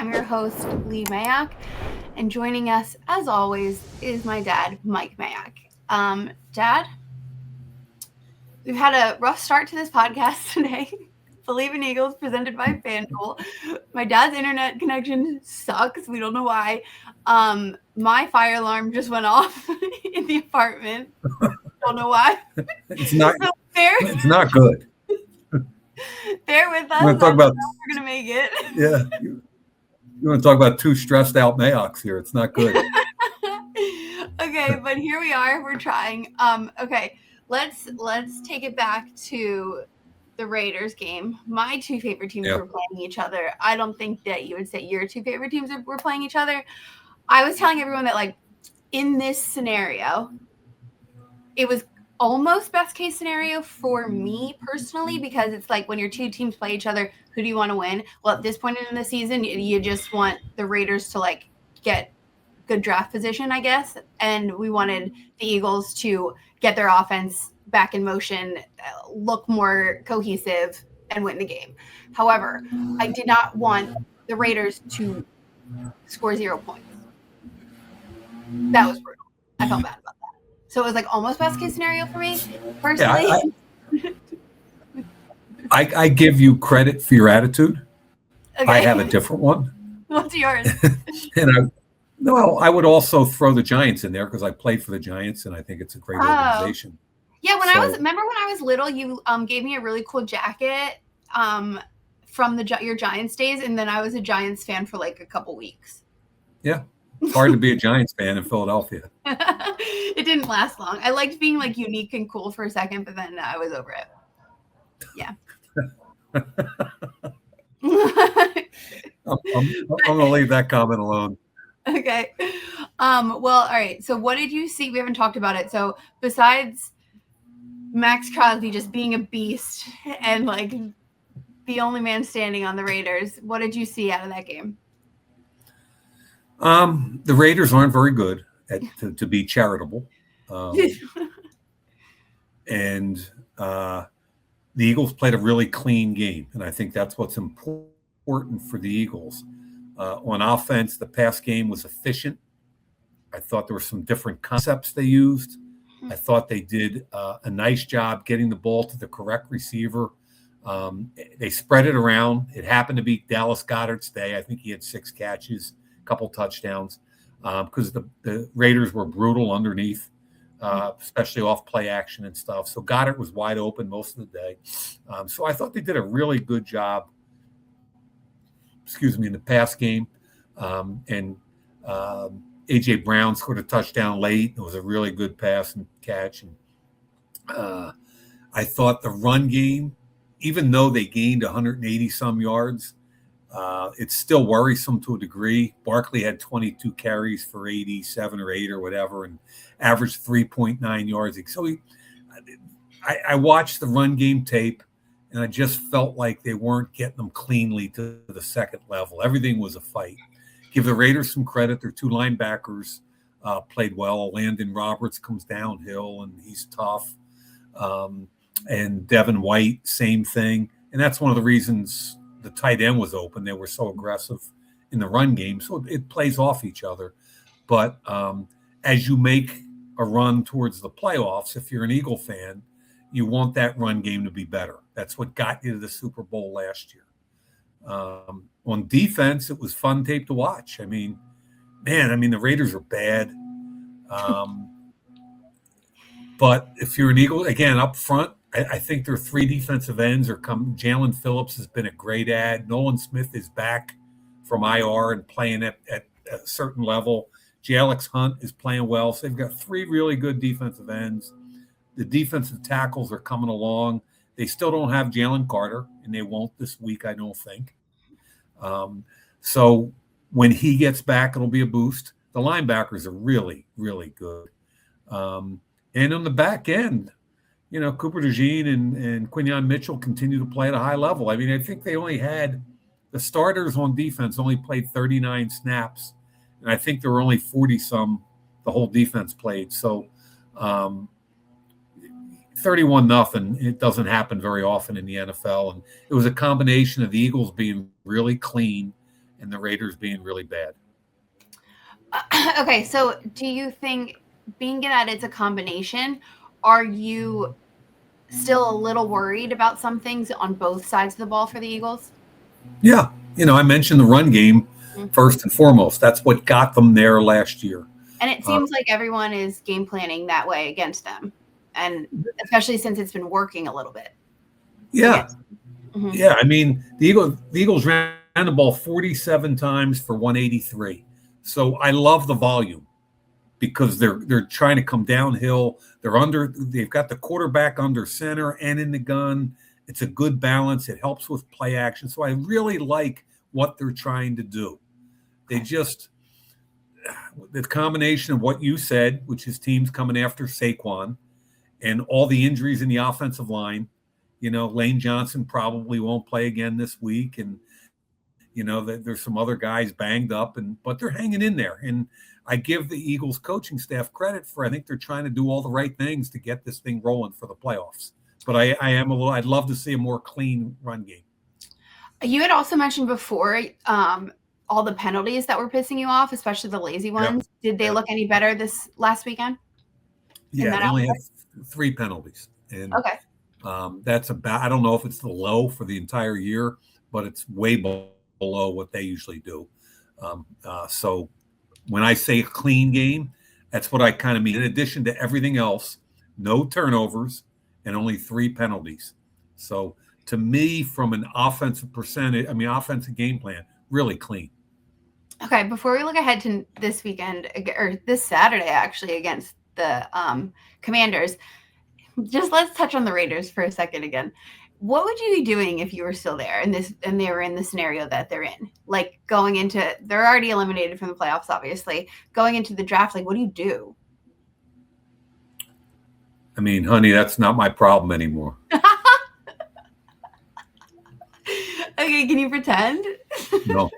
I'm your host, Leigh Mayock, and joining us, as always, is my dad, Mike Mayock. Dad, we've had a rough start to this podcast today. Believe in Eagles, presented by FanDuel. My dad's internet connection sucks. We don't know why. My fire alarm just went off in the apartment. Don't know why. It's not good. Bear with us. We're going to make it. Yeah. You want to talk about two stressed out Mayocks here. It's not good. Okay, but here we are. We're trying. Okay, let's take it back to the Raiders game. My two favorite teams were playing each other. I don't think that you would say your two favorite teams were playing each other. I was telling everyone that, like, in this scenario, it was almost best case scenario for me personally, because it's like when your two teams play each other, who do you want to win? Well, at this point in the season, you just want the Raiders to, like, get good draft position, I guess. And we wanted the Eagles to get their offense back in motion, look more cohesive, and win the game. However, I did not want the Raiders to score 0 points. That was brutal. I felt bad about that. So it was like almost best case scenario for me personally. Yeah, I give you credit for your attitude. Okay. I have a different one. What's yours? And I would also throw the Giants in there because I played for the Giants and I think it's a great organization. Yeah, when I was little, you gave me a really cool jacket from your Giants days, and then I was a Giants fan for like a couple weeks. Yeah. It's hard to be a Giants fan in Philadelphia. It didn't last long. I liked being like unique and cool for a second, but then I was over it. Yeah. I'm going to leave that comment alone. Okay. Well, all right. So what did you see? We haven't talked about it. So besides Max Crosby just being a beast and like the only man standing on the Raiders, what did you see out of that game? The Raiders aren't very good to be charitable. And the Eagles played a really clean game. And I think that's what's important for the Eagles. On offense, the pass game was efficient. I thought there were some different concepts they used. I thought they did a nice job getting the ball to the correct receiver. They spread it around. It happened to be Dallas Goedert's day. I think he had 6 catches. Couple touchdowns because the Raiders were brutal underneath, especially off play action and stuff. So Goddard was wide open most of the day. So I thought they did a really good job, in the pass game. And A.J. Brown scored a touchdown late. It was a really good pass and catch. And I thought the run game, even though they gained 180-some yards, it's still worrisome to a degree. Barkley had 22 carries for 87 or 8 or whatever and averaged 3.9 yards. So I watched the run game tape, and I just felt like they weren't getting them cleanly to the second level. Everything was a fight. Give the Raiders some credit. Their 2 linebackers played well. Landon Roberts comes downhill, and he's tough. And Devin White, same thing. And that's one of the reasons the tight end was open. They were so aggressive in the run game. So it plays off each other. But as you make a run towards the playoffs, if you're an Eagle fan, you want that run game to be better. That's what got you to the Super Bowl last year. On defense, it was fun tape to watch. I mean, the Raiders are bad. But if you're an Eagle, again, up front, I think their 3 defensive ends are coming. Jalen Phillips has been a great add. Nolan Smith is back from IR and playing at a certain level. Alex Hunt is playing well. So they've got 3 really good defensive ends. The defensive tackles are coming along. They still don't have Jalen Carter, and they won't this week, I don't think. So when he gets back, it'll be a boost. The linebackers are really, really good. And on the back end, Cooper DeJean and Quinn Mitchell continue to play at a high level. I mean, I think they only had the starters on defense only played 39 snaps, and I think there were only 40-some the whole defense played. So 31-0, it doesn't happen very often in the NFL. And it was a combination of the Eagles being really clean and the Raiders being really bad. Okay, so do you think, being that it's a combination, are you still a little worried about some things on both sides of the ball for the Eagles? Yeah, I mentioned the run game Mhm. first and foremost. That's what got them there last year. And it seems like everyone is game planning that way against them, and especially since it's been working a little bit. Yeah, Mm-hmm. yeah. I mean, the Eagles ran the ball 47 times for 183. So I love the volume because they're trying to come downhill. They've got the quarterback under center and in the gun. It's a good balance. It helps with play action. So I really like what they're trying to do. They just, the combination of what you said, which is teams coming after Saquon, and all the injuries in the offensive line. Lane Johnson probably won't play again this week, and there's some other guys banged up, but they're hanging in there. And I give the Eagles coaching staff credit for, I think they're trying to do all the right things to get this thing rolling for the playoffs. But I'd love to see a more clean run game. You had also mentioned before all the penalties that were pissing you off, especially the lazy ones. Did they look any better this last weekend? Yeah, they only had 3 penalties. And okay. That's about, I don't know if it's the low for the entire year, but it's way below what they usually do. So when I say clean game, that's what I kind of mean. In addition to everything else, no turnovers and only 3 penalties. So to me, from an offensive game plan, really clean. Okay, before we look ahead to this weekend, or this Saturday actually, against the Commanders, just let's touch on the Raiders for a second again. What would you be doing if you were still there and they were in the scenario that they're in? Like going into, they're already eliminated from the playoffs, obviously. Going into the draft, like what do you do? I mean, honey, that's not my problem anymore. Okay, can you pretend? No.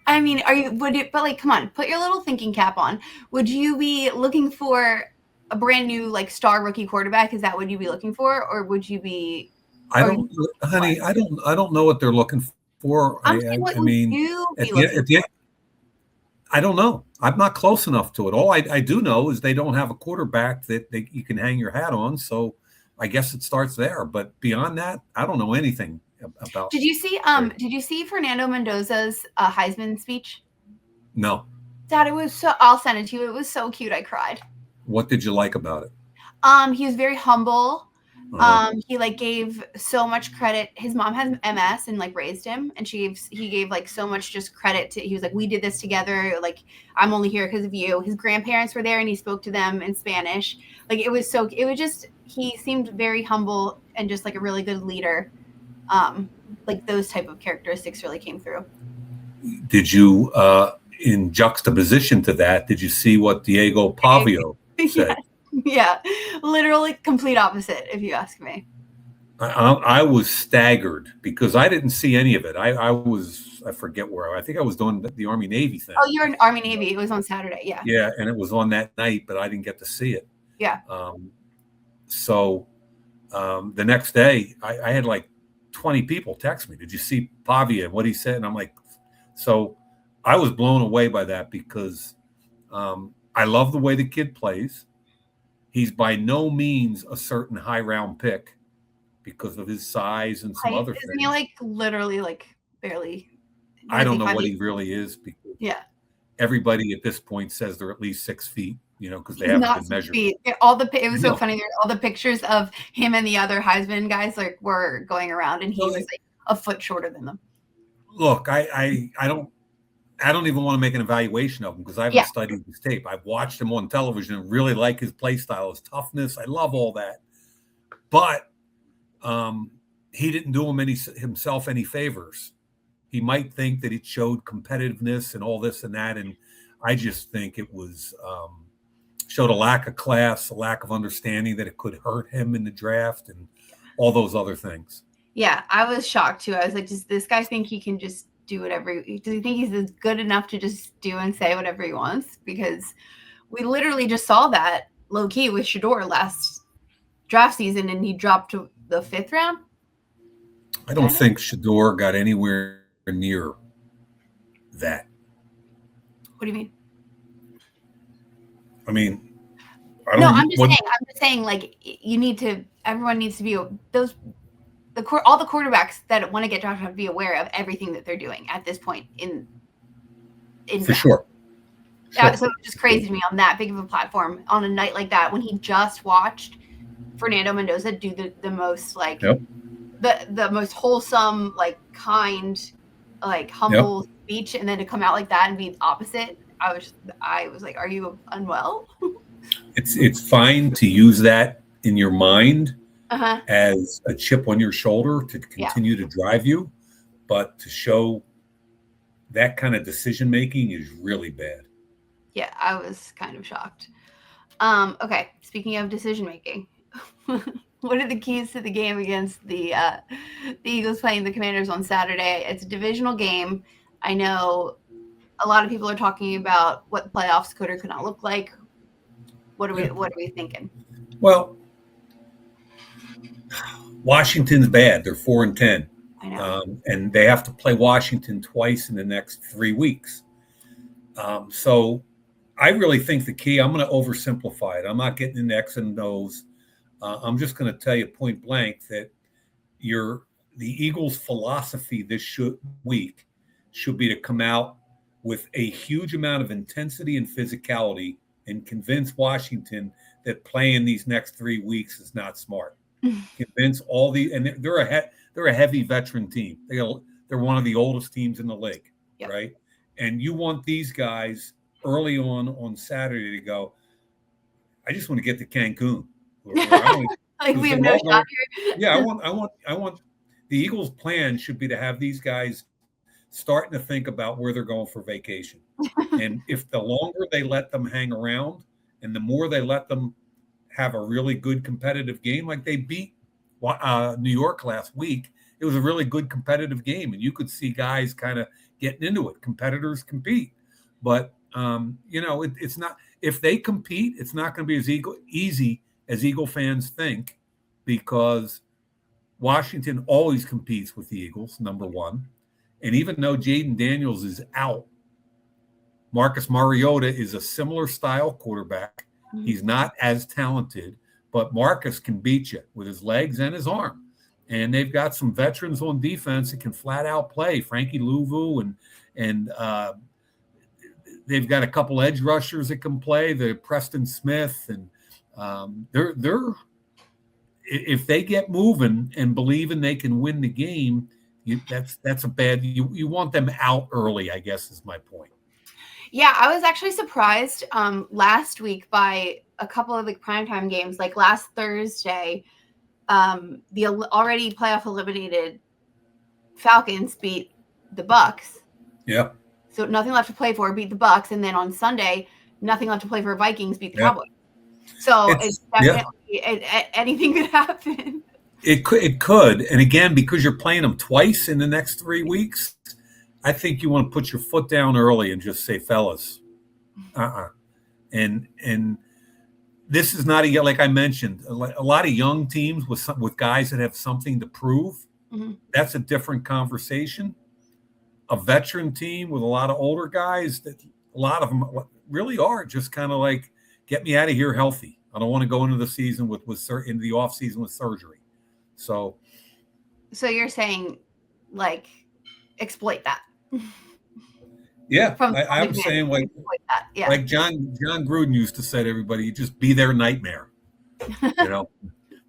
I mean, but like, come on, put your little thinking cap on. Would you be looking for a brand new, like, star rookie quarterback? Is that what you'd be looking for? Or would you be, I don't know what they're looking for. I don't know. I'm not close enough to it. All I do know is they don't have a quarterback that you can hang your hat on. So I guess it starts there. But beyond that, I don't know anything about. Did you see Fernando Mendoza's Heisman speech? No. Dad, I'll send it to you. It was so cute. I cried. What did you like about it? He was very humble. He like gave so much credit. His mom has MS and like raised him, and he gave like so much just credit to. He was like, we did this together. Like, I'm only here because of you. His grandparents were there, and he spoke to them in Spanish. Like, he seemed very humble and just like a really good leader. Like those type of characteristics really came through. Did you, in juxtaposition to that, did you see what Diego Pavia said? Yeah, literally complete opposite, if you ask me. I was staggered because I didn't see any of it. I forget where. I think I was doing the Army Navy thing. Oh, you're in Army Navy. It was on Saturday. Yeah. Yeah, and it was on that night, but I didn't get to see it. Yeah. So the next day, I had like 20 people text me. Did you see Pavia and what he said? And I'm like, so I was blown away by that because I love the way the kid plays. He's by no means a certain high round pick because of his size and some other things. Isn't he like literally like barely? I don't know what he really is. Because everybody at this point says they're at least 6 feet, because they haven't been measured. It was so funny. All the pictures of him and the other Heisman guys like were going around, and he was like a foot shorter than them. Look, I don't even want to make an evaluation of him because I haven't studied his tape. I've watched him on television and really like his play style, his toughness. I love all that. But he didn't do himself any favors. He might think that it showed competitiveness and all this and that. And I just think it was showed a lack of class, a lack of understanding that it could hurt him in the draft and all those other things. Yeah, I was shocked too. I was like, does this guy think he can just do whatever? Does he think he's good enough to just do and say whatever he wants? Because we literally just saw that low key with Shedeur last draft season, and he dropped to the 5th round. I don't think Shedeur got anywhere near that. What do you mean? I mean, I No, don't. I'm just saying, like, everyone needs to be all the quarterbacks that want to get drafted have to be aware of everything that they're doing at this point in For draft. sure. Yeah, so it's just crazy to me on that big of a platform on a night like that when he just watched Fernando Mendoza do the most like the most wholesome, like kind, like humble speech, and then to come out like that and be the opposite. I was like, are you unwell? It's fine to use that in your mind Uh-huh. as a chip on your shoulder to continue to drive you, but to show that kind of decision making is really bad. Yeah, I was kind of shocked. Okay, speaking of decision making, what are the keys to the game against the Eagles playing the Commanders on Saturday? It's a divisional game. I know a lot of people are talking about what the playoffs could or could not look like. What are we thinking? Well, Washington's bad. They're 4-10. I know. And they have to play Washington twice in the next 3 weeks. So I really think the key, I'm going to oversimplify it. I'm not getting into X and O's. I'm just going to tell you point blank that the Eagles' philosophy this week should be to come out with a huge amount of intensity and physicality and convince Washington that playing these next 3 weeks is not smart. Convince and they're a heavy veteran team. They're one of the oldest teams in the league, right? And you want these guys early on Saturday to go, I just want to get to Cancun. Like we have no shot here. Yeah, I want the Eagles' plan should be to have these guys starting to think about where they're going for vacation. And if the longer they let them hang around and the more they let them have a really good competitive game, like they beat New York last week, it was a really good competitive game. And you could see guys kind of getting into it. Competitors compete. But, it's not – if they compete, it's not going to be as easy as Eagle fans think, because Washington always competes with the Eagles, number one. And even though Jaden Daniels is out, Marcus Mariota is a similar style quarterback. Mm-hmm. He's not as talented, but Marcus can beat you with his legs and his arm. And they've got some veterans on defense that can flat out play. Frankie Louvu and they've got a couple edge rushers that can play. The Preston Smith, and they're if they get moving and believing they can win the game, that's a bad. You want them out early, I guess, is my point. Yeah, I was actually surprised last week by a couple of the primetime games. Like last Thursday, the already playoff eliminated Falcons beat the Bucks. Yeah. So nothing left to play for, beat the Bucks, and then on Sunday, nothing left to play for, Vikings beat the Cowboys. So it's definitely anything could happen. It could, and again, because you're playing them twice in the next 3 weeks, I think you want to put your foot down early and just say, fellas, and this is not like I mentioned, a lot of young teams with guys that have something to prove. Mm-hmm. That's a different conversation. A veteran team with a lot of older guys, that a lot of them really are just kind of like, get me out of here healthy. I don't want to go into the season into the off season with surgery. So you're saying, like, exploit that. Yeah, I'm saying like John Gruden used to say to everybody, you just be their nightmare.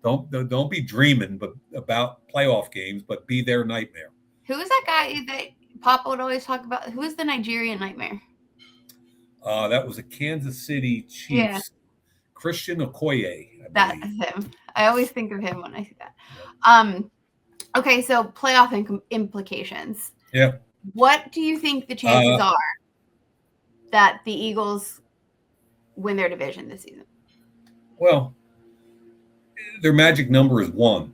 Don't be dreaming about playoff games, but be their nightmare. Who is that guy that Papa would always talk about? Who is the Nigerian nightmare? That was a Kansas City Chiefs, Christian Okoye. That's him. I always think of him when I see that. Okay, so playoff implications. Yeah. What do you think the chances are that the Eagles win their division this season? Well, their magic number is 1,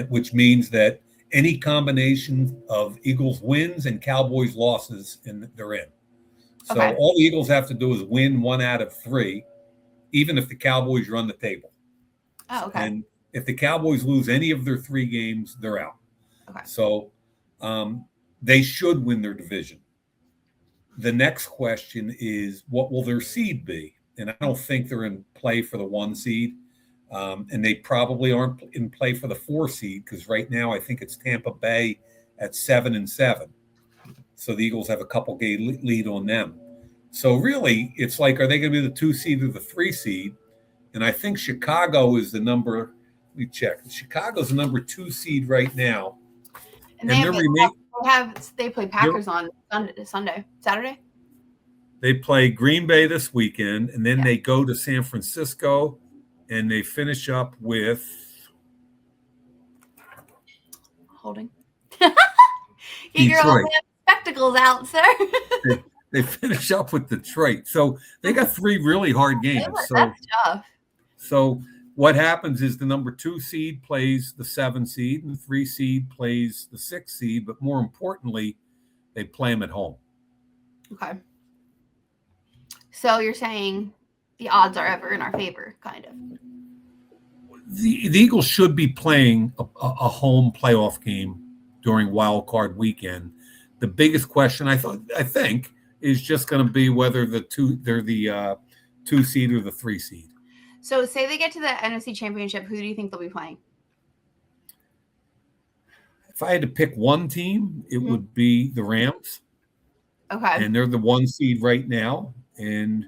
which means that any combination of Eagles wins and Cowboys losses, they're in. So all the Eagles have to do is win 1 out of 3, even if the Cowboys run the table. Oh, okay. And if the Cowboys lose any of their 3 games, they're out. Okay. So They should win their division. The next question is, what will their seed be? And I don't think they're in play for the 1 seed. And they probably aren't in play for the 4 seed because right now I think it's Tampa Bay at 7-7. So the Eagles have a couple game lead on them. So really, it's like, are they going to be the 2 seed or the 3 seed? And I think Chicago is the number. Let me check. Chicago's the number 2 seed right now. And they play Packers on Saturday. They play Green Bay this weekend, and then they go to San Francisco, and they finish up with holding. Get your old spectacles out, sir. they finish up with Detroit. So they got 3 really hard games. That's tough. So what happens is the number 2 seed plays the 7 seed, and the 3 seed plays the 6 seed. But more importantly, they play them at home. Okay. So you're saying the odds are ever in our favor, kind of. The Eagles should be playing a home playoff game during Wild Card weekend. The biggest question I think is just going to be whether they're the 2 seed or the 3 seed. So say they get to the NFC Championship, who do you think they'll be playing? If I had to pick one team, it would be the Rams. Okay. And they're the 1 seed right now. And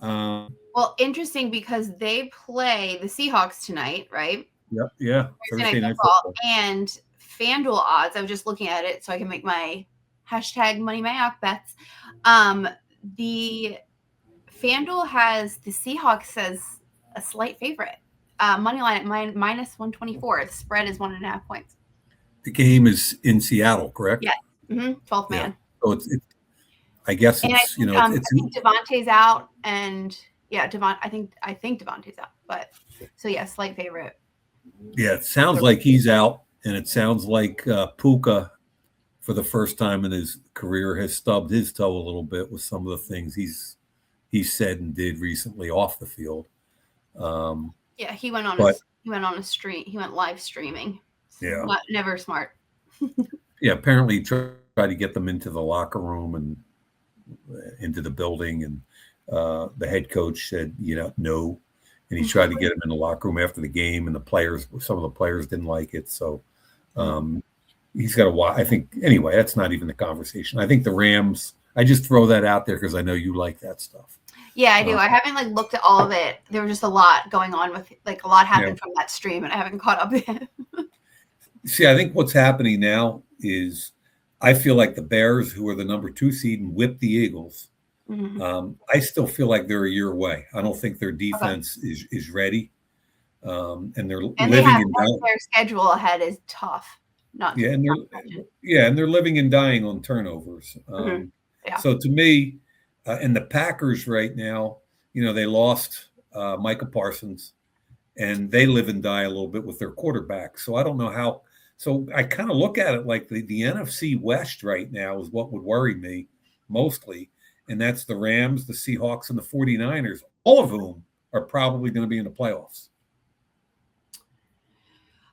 well, interesting because they play the Seahawks tonight, right? Yep. Yeah. Thursday night football. And FanDuel odds, I'm just looking at it so I can make my hashtag Money Mayock bets. The FanDuel has the Seahawks as a slight favorite. Money line at minus 124. The spread is 1.5 points. The game is in Seattle, correct? Yeah. 12th man. So it's I guess it's, I think Devontae's out, and I think Devontae's out, but so slight favorite. Yeah, it sounds like he's out, and it sounds like Puka, for the first time in his career, has stubbed his toe a little bit with some of the things he's said and did recently off the field. He went on a stream. He went live streaming. Yeah, never smart. Apparently he tried to get them into the locker room and into the building, and the head coach said, no, and he tried to get him in the locker room after the game, and some of the players didn't like it. So he's got to, I think, anyway, that's not even the conversation. I think the Rams, I just throw that out there because I know you like that stuff. Yeah, I do. I haven't looked at all of it. There was just a lot going on with a lot happened from that stream, and I haven't caught up yet. See, I think what's happening now is I feel like the Bears, who are the number 2 seed and whipped the Eagles, I still feel like they're a year away. I don't think their defense is ready. And they're their schedule ahead is tough. And they're living and dying on turnovers. So to me, and the Packers right now, they lost Micah Parsons, and they live and die a little bit with their quarterback. So I don't know how. So I kind of look at it like the NFC West right now is what would worry me mostly. And that's the Rams, the Seahawks, and the 49ers, all of whom are probably going to be in the playoffs.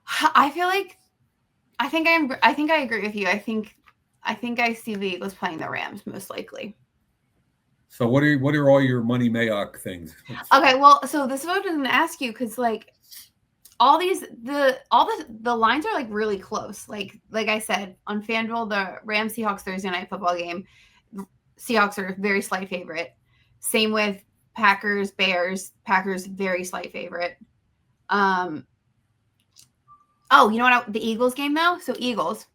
I think I agree with you. I think I see the Eagles playing the Rams most likely. So what are all your Money Mayock things? Okay, well, so this is what I was going to ask you because all the lines are really close. Like I said on FanDuel, the Rams Seahawks Thursday night football game, Seahawks are a very slight favorite. Same with Packers Bears. Packers very slight favorite. Oh, you know what? The Eagles game though. So Eagles,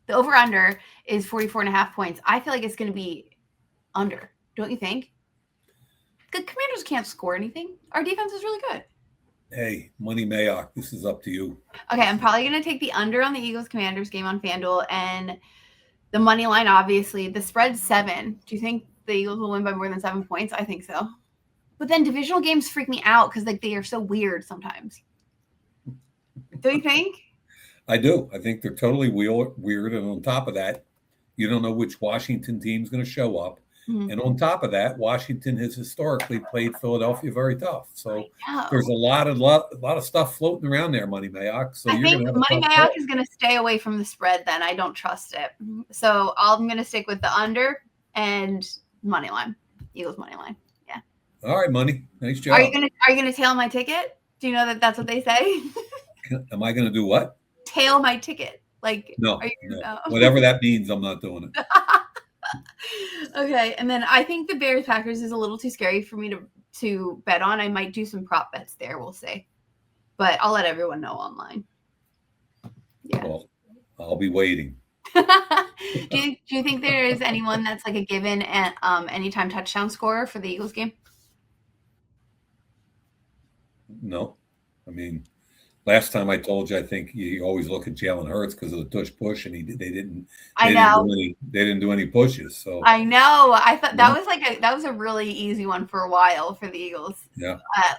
the over under is 44.5 points. I feel like it's going to be under. Don't you think? The Commanders can't score anything. Our defense is really good. Hey, Money Mayock, this is up to you. Okay, I'm probably going to take the under on the Eagles-Commanders game on FanDuel, and the money line, obviously. The spread's 7. Do you think the Eagles will win by more than 7 points? I think so. But then divisional games freak me out because they are so weird sometimes. Don't you think? I do. I think they're totally weird, and on top of that, you don't know which Washington team's going to show up. Mhm. And on top of that, Washington has historically played Philadelphia very tough. So No. there's a lot of stuff floating around there, Money Mayock. So I you're going think to have a Money tough Mayock call. is going to stay away from the spread then. I don't trust it. So I'm going to stick with the under and money line. Eagles money line. Yeah. All right, Money. Nice job. Are you going to tail my ticket? Do you know that that's what they say? Am I going to do what? Tail my ticket. Like No. Oh. Whatever that means, I'm not doing it. Okay, and then I think the Bears Packers is a little too scary for me to bet on. I might do some prop bets there. We'll see, but I'll let everyone know online. Yeah. Well, I'll be waiting. do you think there is anyone that's like a given at anytime touchdown scorer for the Eagles game? No. I mean, last time I told you, I think you always look at Jalen Hurts because of the tush push, and they didn't do any pushes. So I know. I thought that was a really easy one for a while for the Eagles. Yeah.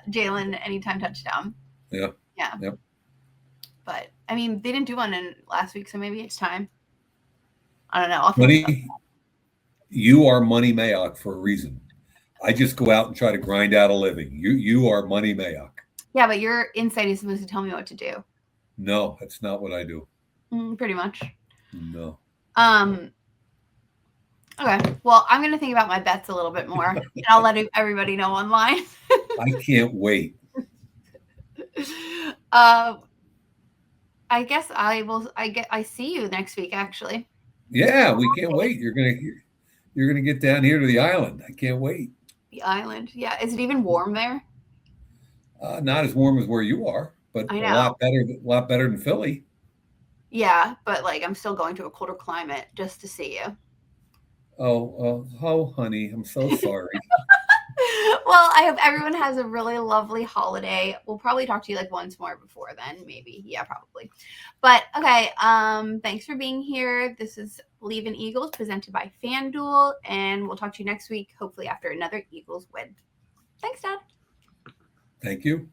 Jalen anytime touchdown. Yeah. Yeah. Yep. But I mean, they didn't do one in last week, so maybe it's time. I don't know. Money, you are Money Mayock for a reason. I just go out and try to grind out a living. You are Money Mayock. Yeah, but your insight is supposed to tell me what to do. No, that's not what I do. Pretty much. No. Okay. Well, I'm going to think about my bets a little bit more, and I'll let everybody know online. I can't wait. I guess I will. I see you next week, actually. Yeah, we can't wait. You're gonna get down here to the island. I can't wait. The island. Yeah. Is it even warm there? Not as warm as where you are, but a lot better than Philly. Yeah, but like I'm still going to a colder climate just to see you. Oh, honey, I'm so sorry. Well, I hope everyone has a really lovely holiday. We'll probably talk to you like once more before then, maybe. Yeah, probably. But okay, thanks for being here. This is Leigh and Eagles presented by FanDuel, and we'll talk to you next week, hopefully after another Eagles win. Thanks, Dad. Thank you.